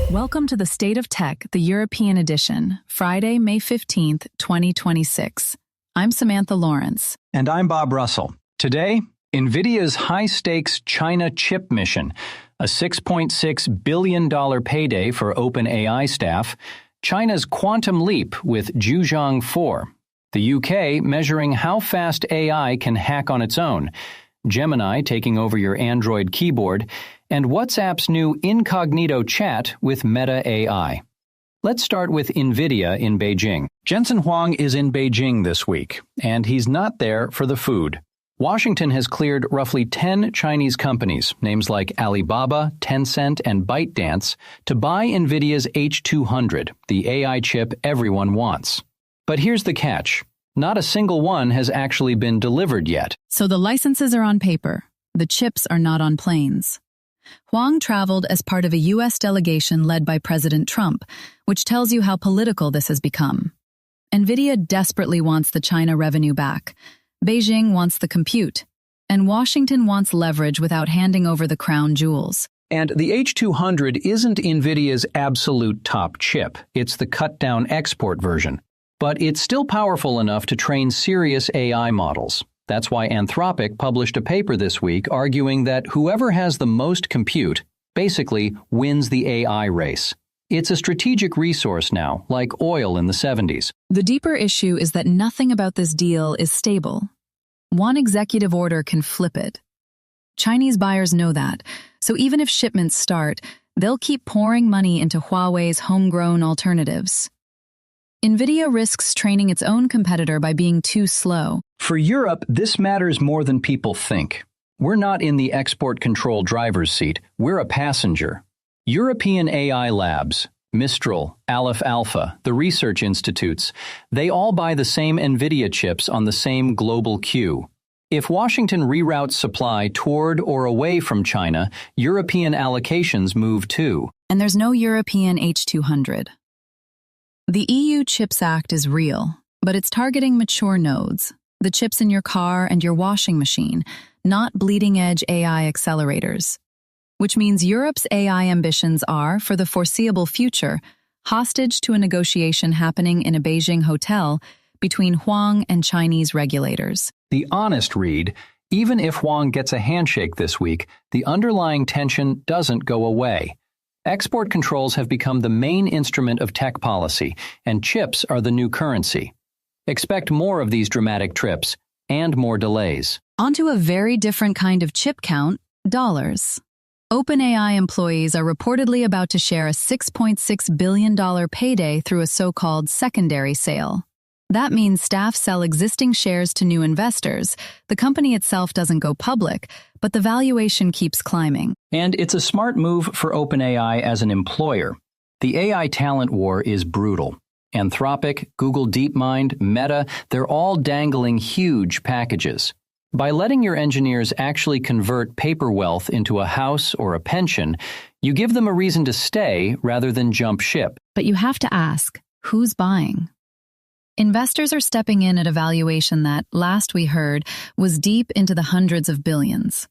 Welcome to the State of Tech, the European edition, Friday, May 15th, 2026. I'm Samantha Lawrence. And I'm Bob Russell. Today, Nvidia's high-stakes China chip mission, a $6.6 billion payday for OpenAI staff, China's quantum leap with Jiuzhang 4, the UK measuring how fast AI can hack on its own, Gemini taking over your Android keyboard, and WhatsApp's new incognito chat with Meta AI. Let's start with Nvidia in Beijing. Jensen Huang is in Beijing this week, and he's not there for the food. Washington has cleared roughly 10 Chinese companies, names like Alibaba, Tencent, and ByteDance, to buy Nvidia's H200, the AI chip everyone wants. But here's the catch. Not a single one has actually been delivered yet. So the licenses are on paper. The chips are not on planes. Huang traveled as part of a U.S. delegation led by President Trump, which tells you how political this has become. Nvidia desperately wants the China revenue back. Beijing wants the compute. And Washington wants leverage without handing over the crown jewels. And the H200 isn't Nvidia's absolute top chip. It's the cut-down export version. But it's still powerful enough to train serious AI models. That's why Anthropic published a paper this week arguing that whoever has the most compute basically wins the AI race. It's a strategic resource now, like oil in the 70s. The deeper issue is that nothing about this deal is stable. One executive order can flip it. Chinese buyers know that, so even if shipments start, they'll keep pouring money into Huawei's homegrown alternatives. Nvidia risks training its own competitor by being too slow. For Europe, this matters more than people think. We're not in the export control driver's seat. We're a passenger. European AI labs, Mistral, Aleph Alpha, the research institutes, they all buy the same Nvidia chips on the same global queue. If Washington reroutes supply toward or away from China, European allocations move too. And there's no European H200. The EU Chips Act is real, but it's targeting mature nodes, the chips in your car and your washing machine, not bleeding-edge AI accelerators. Which means Europe's AI ambitions are, for the foreseeable future, hostage to a negotiation happening in a Beijing hotel between Huang and Chinese regulators. The honest read, even if Huang gets a handshake this week, the underlying tension doesn't go away. Export controls have become the main instrument of tech policy, and chips are the new currency. Expect more of these dramatic trips, and more delays. Onto a very different kind of chip count, dollars. OpenAI employees are reportedly about to share a $6.6 billion payday through a so-called secondary sale. That means staff sell existing shares to new investors. The company itself doesn't go public, but the valuation keeps climbing. And it's a smart move for OpenAI as an employer. The AI talent war is brutal. Anthropic, Google DeepMind, Meta, they're all dangling huge packages. By letting your engineers actually convert paper wealth into a house or a pension, you give them a reason to stay rather than jump ship. But you have to ask, who's buying? Investors are stepping in at a valuation that, last we heard, was deep into the hundreds of billions.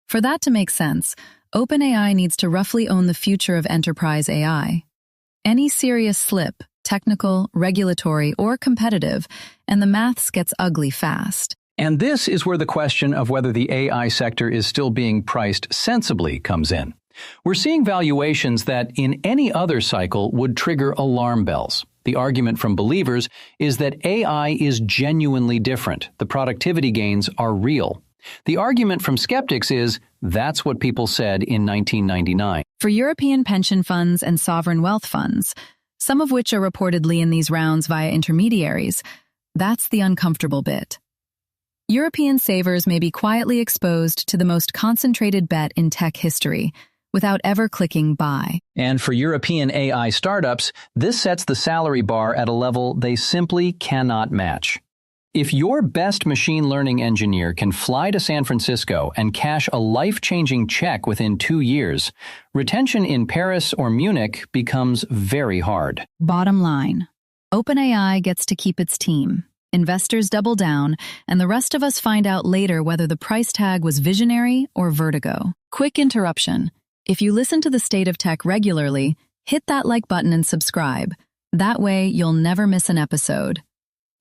For that to make sense, OpenAI needs to roughly own the future of enterprise AI. Any serious slip, technical, regulatory, or competitive, and the maths gets ugly fast. And this is where the question of whether the AI sector is still being priced sensibly comes in. We're seeing valuations that, in any other cycle, would trigger alarm bells. The argument from believers is that AI is genuinely different. The productivity gains are real. The argument from skeptics is that's what people said in 1999. For European pension funds and sovereign wealth funds, some of which are reportedly in these rounds via intermediaries, that's the uncomfortable bit. European savers may be quietly exposed to the most concentrated bet in tech history, without ever clicking buy. And for European AI startups, this sets the salary bar at a level they simply cannot match. If your best machine learning engineer can fly to San Francisco and cash a life-changing check within 2 years, retention in Paris or Munich becomes very hard. Bottom line, OpenAI gets to keep its team. investors double down, and the rest of us find out later whether the price tag was visionary or vertigo. Quick interruption. If you listen to The State of Tech regularly, hit that like button and subscribe. That way, you'll never miss an episode.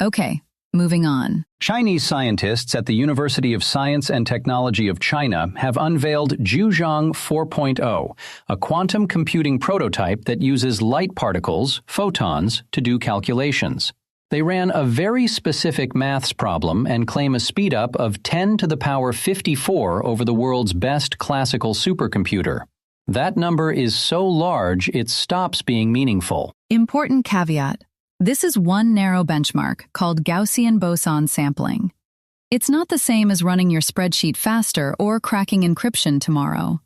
Okay, moving on. Chinese scientists at the University of Science and Technology of China have unveiled Jiuzhang 4.0, a quantum computing prototype that uses light particles, photons, to do calculations. They ran a very specific maths problem and claim a speedup of 10 to the power 54 over the world's best classical supercomputer. That number is so large it stops being meaningful. Important caveat. This is one narrow benchmark called Gaussian boson sampling. It's not the same as running your spreadsheet faster or cracking encryption tomorrow.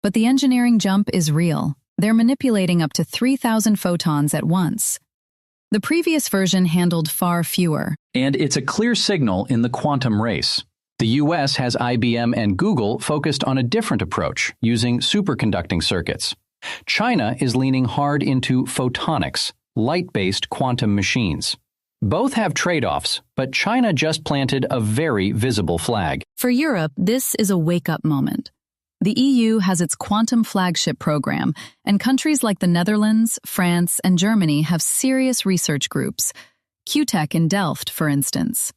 But the engineering jump is real. They're manipulating up to 3,000 photons at once. The previous version handled far fewer. And it's a clear signal in the quantum race. The US has IBM and Google focused on a different approach, using superconducting circuits. China is leaning hard into photonics, light-based quantum machines. Both have trade-offs, but China just planted a very visible flag. For Europe, this is a wake-up moment. The EU has its quantum flagship program, and countries like the Netherlands, France, and Germany have serious research groups, QTech in Delft, for instance.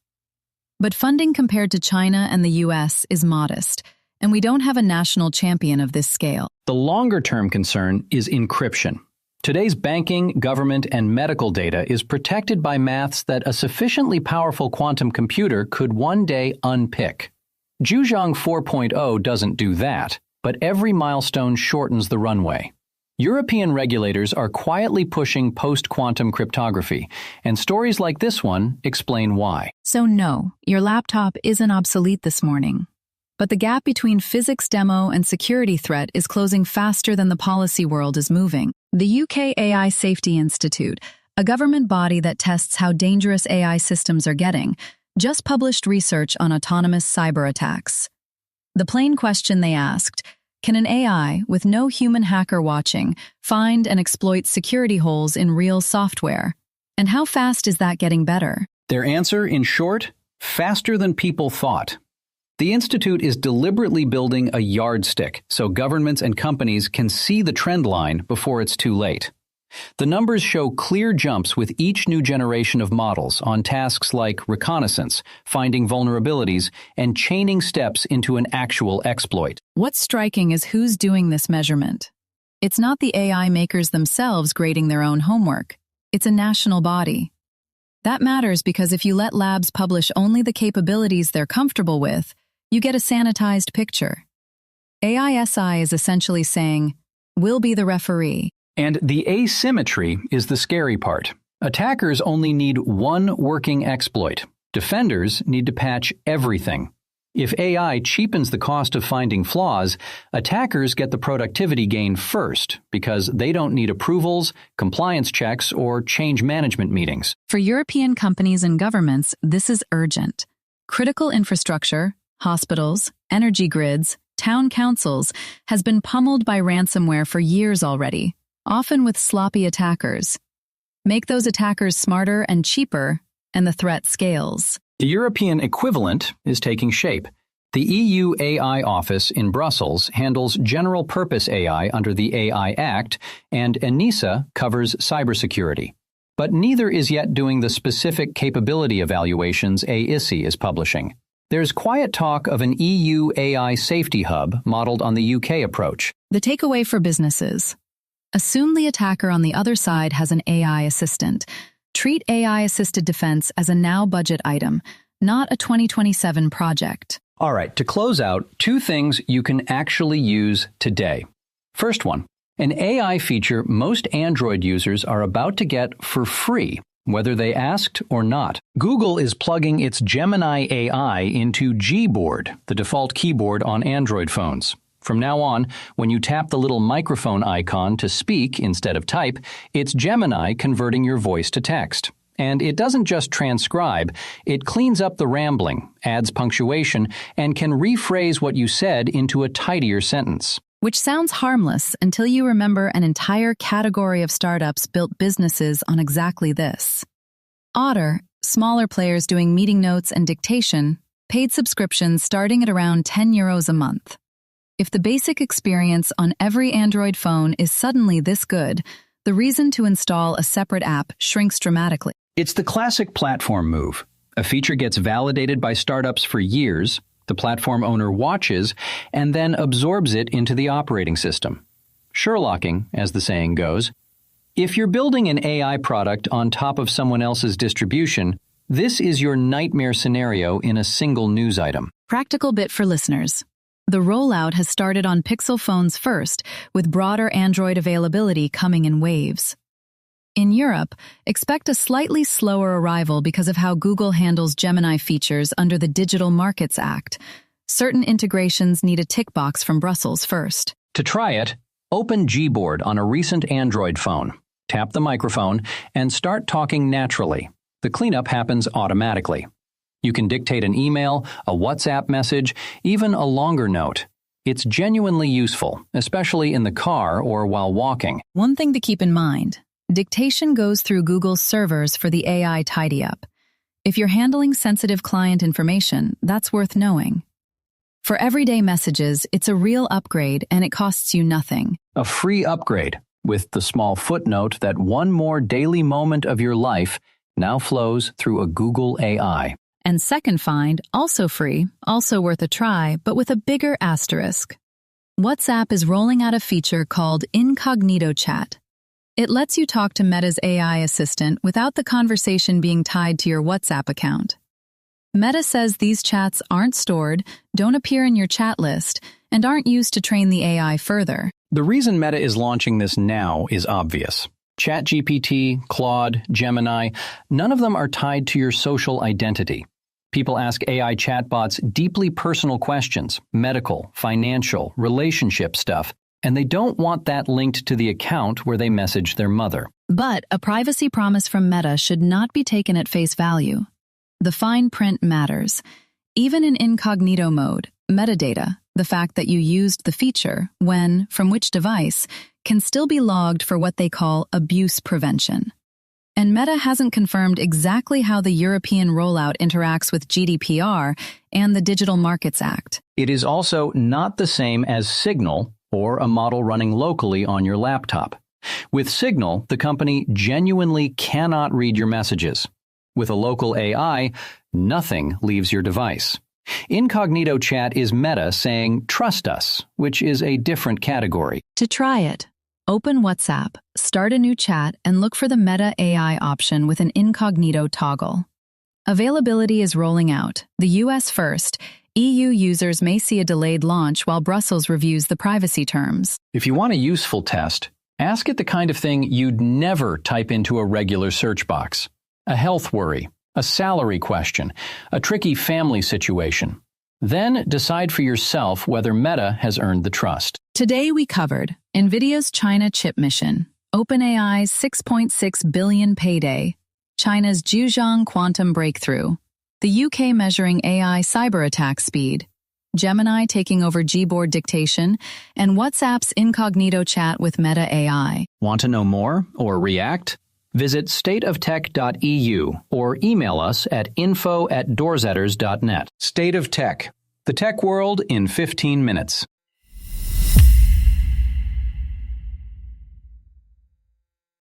But funding compared to China and the US is modest, and we don't have a national champion of this scale. The longer-term concern is encryption. Today's banking, government, and medical data is protected by maths that a sufficiently powerful quantum computer could one day unpick. Jiuzhang 4.0 doesn't do that, but every milestone shortens the runway. European regulators are quietly pushing post-quantum cryptography, and stories like this one explain why. So no, your laptop isn't obsolete this morning. But the gap between physics demo and security threat is closing faster than the policy world is moving. The UK AI Safety Institute, a government body that tests how dangerous AI systems are getting, just published research on autonomous cyberattacks. The plain question they asked: can an AI, with no human hacker watching, find and exploit security holes in real software? And how fast is that getting better? Their answer, in short, faster than people thought. The Institute is deliberately building a yardstick so governments and companies can see the trend line before it's too late. The numbers show clear jumps with each new generation of models on tasks like reconnaissance, finding vulnerabilities, and chaining steps into an actual exploit. What's striking is who's doing this measurement. It's not the AI makers themselves grading their own homework. It's a national body. That matters because if you let labs publish only the capabilities they're comfortable with, you get a sanitized picture. AISI is essentially saying, we'll be the referee. And the asymmetry is the scary part. Attackers only need one working exploit. Defenders need to patch everything. If AI cheapens the cost of finding flaws, attackers get the productivity gain first because they don't need approvals, compliance checks, or change management meetings. For European companies and governments, this is urgent. Critical infrastructure, hospitals, energy grids, town councils has been pummeled by ransomware for years already, often with sloppy attackers. Make those attackers smarter and cheaper, and the threat scales. The European equivalent is taking shape. The EU AI office in Brussels handles general-purpose AI under the AI Act, and ENISA covers cybersecurity. But neither is yet doing the specific capability evaluations AISI is publishing. There's quiet talk of an EU AI safety hub modeled on the UK approach. The takeaway for businesses: assume the attacker on the other side has an AI assistant. Treat AI-assisted defense as a now budget item, not a 2027 project. All right, to close out, two things you can actually use today. First one, an AI feature most Android users are about to get for free, whether they asked or not. Google is plugging its Gemini AI into Gboard, the default keyboard on Android phones. From now on, when you tap the little microphone icon to speak instead of type, it's Gemini converting your voice to text. And it doesn't just transcribe, it cleans up the rambling, adds punctuation, and can rephrase what you said into a tidier sentence. Which sounds harmless until you remember an entire category of startups built businesses on exactly this. Otter, smaller players doing meeting notes and dictation, paid subscriptions starting at around €10 a month. If the basic experience on every Android phone is suddenly this good, the reason to install a separate app shrinks dramatically. It's the classic platform move. A feature gets validated by startups for years, the platform owner watches, and then absorbs it into the operating system. Sherlocking, as the saying goes. If you're building an AI product on top of someone else's distribution, this is your nightmare scenario in a single news item. Practical bit for listeners. The rollout has started on Pixel phones first, with broader Android availability coming in waves. In Europe, expect a slightly slower arrival because of how Google handles Gemini features under the Digital Markets Act. Certain integrations need a tick box from Brussels first. To try it, open Gboard on a recent Android phone, tap the microphone, and start talking naturally. The cleanup happens automatically. You can dictate an email, a WhatsApp message, even a longer note. It's genuinely useful, especially in the car or while walking. One thing to keep in mind, dictation goes through Google's servers for the AI tidy-up. If you're handling sensitive client information, that's worth knowing. For everyday messages, it's a real upgrade and it costs you nothing. A free upgrade, with the small footnote that one more daily moment of your life now flows through a Google AI. And second find, also free, also worth a try, but with a bigger asterisk. WhatsApp is rolling out a feature called Incognito Chat. It lets you talk to Meta's AI assistant without the conversation being tied to your WhatsApp account. Meta says these chats aren't stored, don't appear in your chat list, and aren't used to train the AI further. The reason Meta is launching this now is obvious. ChatGPT, Claude, Gemini, none of them are tied to your social identity. People ask AI chatbots deeply personal questions, medical, financial, relationship stuff, and they don't want that linked to the account where they message their mother. But a privacy promise from Meta should not be taken at face value. The fine print matters. Even in incognito mode, metadata, the fact that you used the feature, when, from which device, can still be logged for what they call abuse prevention. And Meta hasn't confirmed exactly how the European rollout interacts with GDPR and the Digital Markets Act. It is also not the same as Signal or a model running locally on your laptop. With Signal, the company genuinely cannot read your messages. With a local AI, nothing leaves your device. Incognito Chat is Meta saying, "Trust us," which is a different category. To try it, open WhatsApp, start a new chat, and look for the Meta AI option with an incognito toggle. Availability is rolling out, the US first. EU users may see a delayed launch while Brussels reviews the privacy terms. If you want a useful test, ask it the kind of thing you'd never type into a regular search box. A health worry, a salary question, a tricky family situation. Then decide for yourself whether Meta has earned the trust. Today we covered Nvidia's China chip mission, OpenAI's $6.6 billion payday, China's Jiuzhang quantum breakthrough, the UK measuring AI cyberattack speed, Gemini taking over Gboard dictation, and WhatsApp's incognito chat with Meta AI. Want to know more or react? Visit stateoftech.eu or email us at info@doorzetters.net. State of Tech, the tech world in 15 minutes.